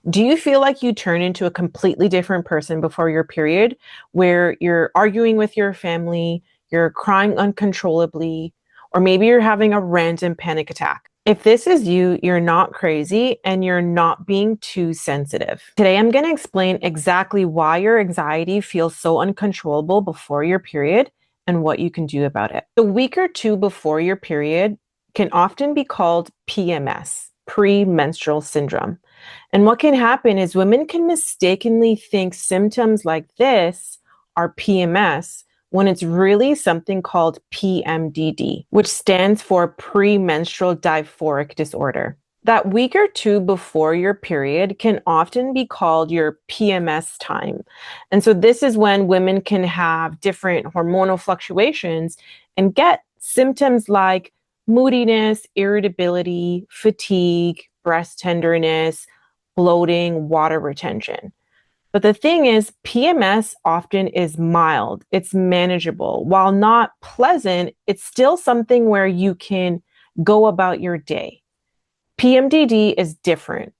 Do you feel like you turn into a completely different person before your period, where you're arguing with your family, you're crying uncontrollably, or maybe you're having a random panic attack? If this is you, you're not crazy and you're not being too sensitive. Today, I'm going to explain exactly why your anxiety feels so uncontrollable before your period and what you can do about it. The week or two before your period can often be called PMS, premenstrual syndrome. And what can happen is women can mistakenly think symptoms like this are PMS when it's really something called PMDD, which stands for Premenstrual Dysphoric Disorder. That week or two before your period can often be called your PMS time. And so this is when women can have different hormonal fluctuations and get symptoms like moodiness, irritability, fatigue, breast tenderness, bloating, water retention. But the thing is, PMS often is mild, it's manageable. While not pleasant, it's still something where you can go about your day. PMDD is different.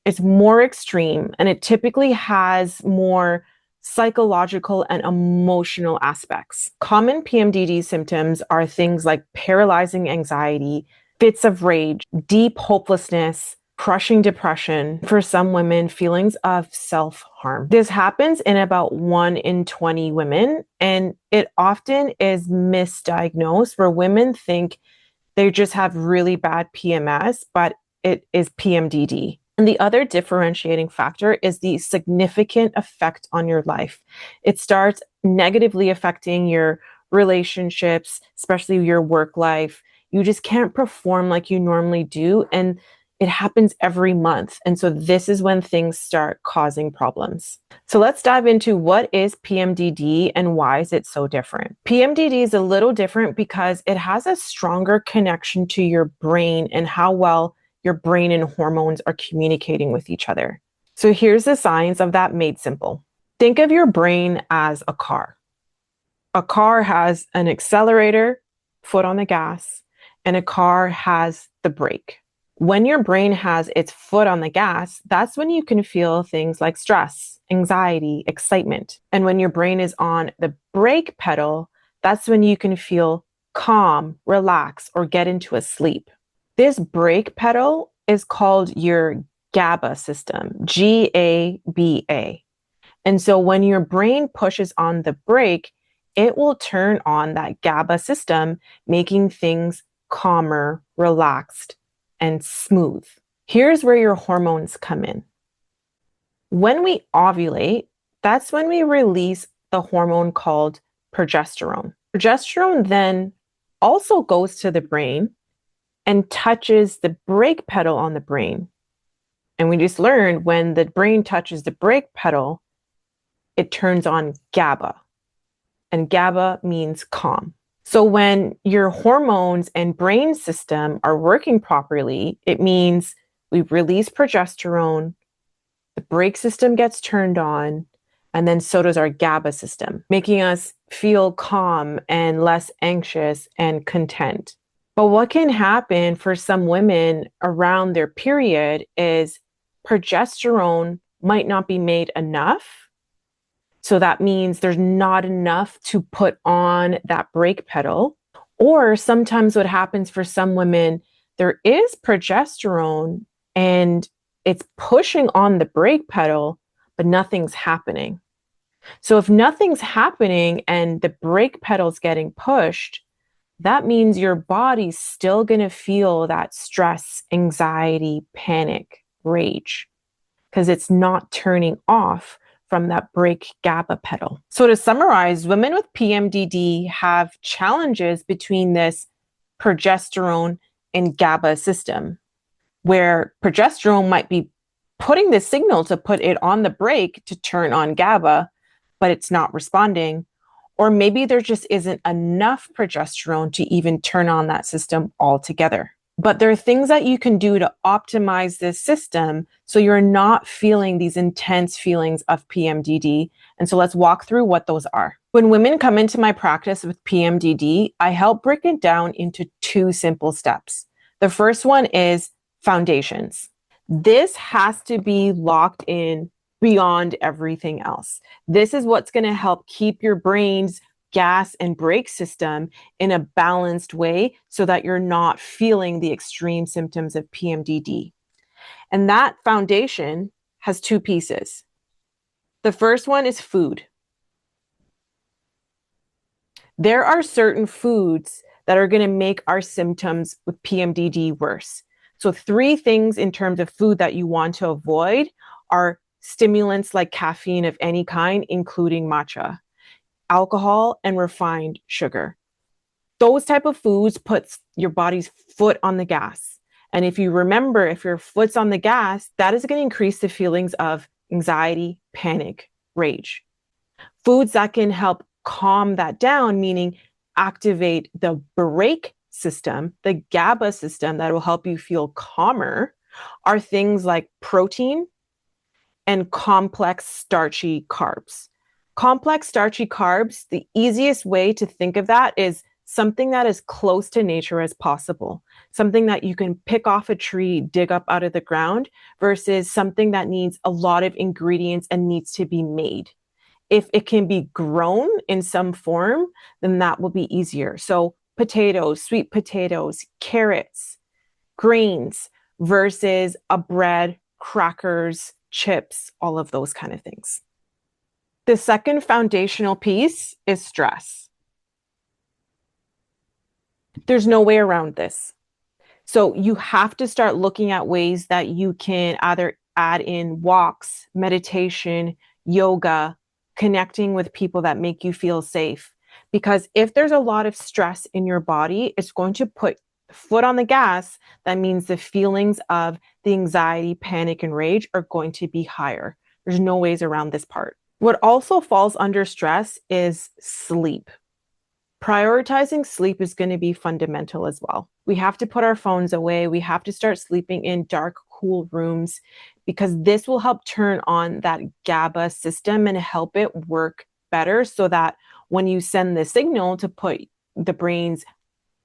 It's more extreme, and it typically has more psychological and emotional aspects. Common PMDD symptoms are things like paralyzing anxiety, fits of rage, deep hopelessness, crushing depression, for some women, feelings of self-harm. This happens in about 1 in 20 women, and it often is misdiagnosed where women think they just have really bad PMS, but it is PMDD. And the other differentiating factor is the significant effect on your life. It starts negatively affecting your relationships, especially your work life. You just can't perform like you normally do. And it happens every month. And so this is when things start causing problems. So let's dive into what is PMDD and why is it so different. PMDD is a little different because it has a stronger connection to your brain and how well your brain and hormones are communicating with each other. So here's the science of that made simple. Think of your brain as a car. A car has an accelerator, foot on the gas, and a car has the brake. When your brain has its foot on the gas, that's when you can feel things like stress, anxiety, excitement. And when your brain is on the brake pedal, that's when you can feel calm, relax, or get into a sleep. This brake pedal is called your GABA system, GABA. And so when your brain pushes on the brake, it will turn on that GABA system, making things calmer, relaxed, and smooth. Here's where your hormones come in. When we ovulate, that's when we release the hormone called progesterone. Progesterone then also goes to the brain and touches the brake pedal on the brain. And we just learned when the brain touches the brake pedal, it turns on GABA. And GABA means calm. So when your hormones and brain system are working properly, it means we release progesterone, the brake system gets turned on, and then so does our GABA system, making us feel calm and less anxious and content. But what can happen for some women around their period is progesterone might not be made enough. So that means there's not enough to put on that brake pedal. Or sometimes what happens for some women, there is progesterone and it's pushing on the brake pedal, but nothing's happening. So if nothing's happening and the brake pedal's getting pushed, that means your body's still going to feel that stress, anxiety, panic, rage, because it's not turning off from that brake GABA pedal. So to summarize, women with PMDD have challenges between this progesterone and GABA system, where progesterone might be putting the signal to put it on the brake to turn on GABA, but it's not responding. Or maybe there just isn't enough progesterone to even turn on that system altogether. But there are things that you can do to optimize this system so you're not feeling these intense feelings of PMDD. And so let's walk through what those are. When women come into my practice with PMDD, I help break it down into 2 simple steps. The first one is foundations. This has to be locked in beyond everything else. This is what's going to help keep your brain's gas and brake system in a balanced way so that you're not feeling the extreme symptoms of PMDD. And that foundation has two pieces. The first one is food. There are certain foods that are going to make our symptoms with PMDD worse. So 3 things in terms of food that you want to avoid are stimulants like caffeine of any kind, including matcha, alcohol, and refined sugar. Those type of foods puts your body's foot on the gas. And if you remember, if your foot's on the gas, that is going to increase the feelings of anxiety, panic, rage. Foods that can help calm that down, meaning activate the brake system, the GABA system that will help you feel calmer, are things like protein and complex starchy carbs. Complex starchy carbs, the easiest way to think of that is something that is close to nature as possible, something that you can pick off a tree, dig up out of the ground, versus something that needs a lot of ingredients and needs to be made. If it can be grown in some form, then that will be easier. So potatoes, sweet potatoes, carrots, grains versus a bread, crackers, chips, all of those kind of things. The second foundational piece is stress. There's no way around this. So you have to start looking at ways that you can either add in walks, meditation, yoga, connecting with people that make you feel safe. Because if there's a lot of stress in your body, it's going to put foot on the gas. That means the feelings of the anxiety, panic, and rage are going to be higher. There's no ways around this part. What also falls under stress is sleep. Prioritizing sleep is going to be fundamental as well. We have to put our phones away. We have to start sleeping in dark, cool rooms, because this will help turn on that GABA system and help it work better so that when you send the signal to put the brain's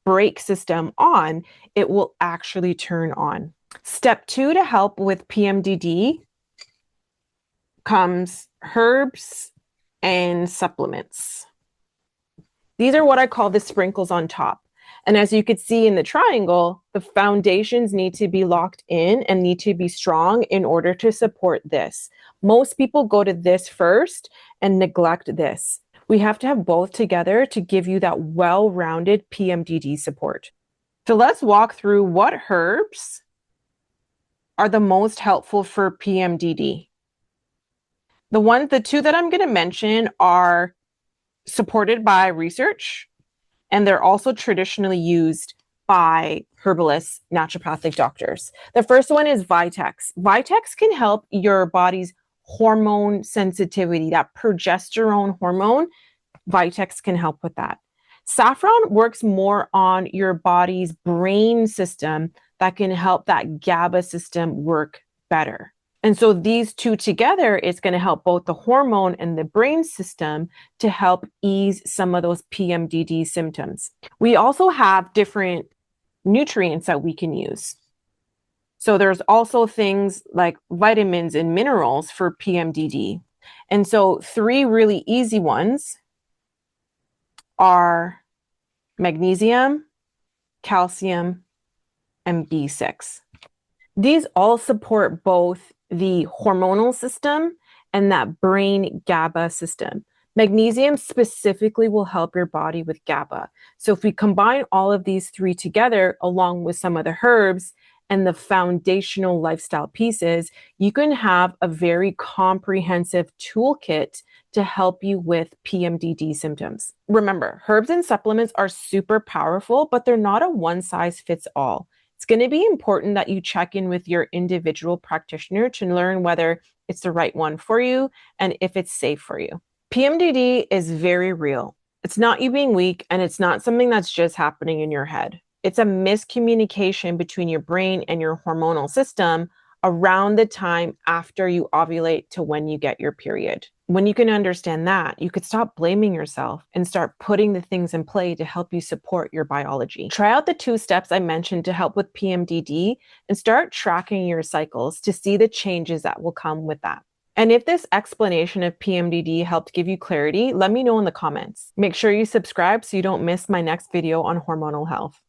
brake system on, it will actually turn on. Step 2 to help with PMDD comes herbs and supplements. These are what I call the sprinkles on top. And as you could see in the triangle, the foundations need to be locked in and need to be strong in order to support this. Most people go to this first and neglect this. We have to have both together to give you that well-rounded PMDD support. So let's walk through what herbs are the most helpful for PMDD. The 2 that I'm going to mention are supported by research, and they're also traditionally used by herbalists, naturopathic doctors. The first one is Vitex. Vitex can help your body's hormone sensitivity, that progesterone hormone. Vitex can help with that. Saffron works more on your body's brain system that can help that GABA system work better. And so these 2 together is going to help both the hormone and the brain system to help ease some of those PMDD symptoms. We also have different nutrients that we can use. So there's also things like vitamins and minerals for PMDD. And so 3 really easy ones are magnesium, calcium, and B6. These all support both the hormonal system and that brain GABA system. Magnesium specifically will help your body with GABA. So if we combine all of these 3 together, along with some of the herbs and the foundational lifestyle pieces, you can have a very comprehensive toolkit to help you with PMDD symptoms. Remember, herbs and supplements are super powerful, but they're not a one-size-fits-all. It's going to be important that you check in with your individual practitioner to learn whether it's the right one for you and if it's safe for you. PMDD is very real. It's not you being weak, and it's not something that's just happening in your head. It's a miscommunication between your brain and your hormonal system around the time after you ovulate to when you get your period. When you can understand that, you could stop blaming yourself and start putting the things in play to help you support your biology. Try out the 2 steps I mentioned to help with PMDD and start tracking your cycles to see the changes that will come with that. And if this explanation of PMDD helped give you clarity, let me know in the comments. Make sure you subscribe so you don't miss my next video on hormonal health.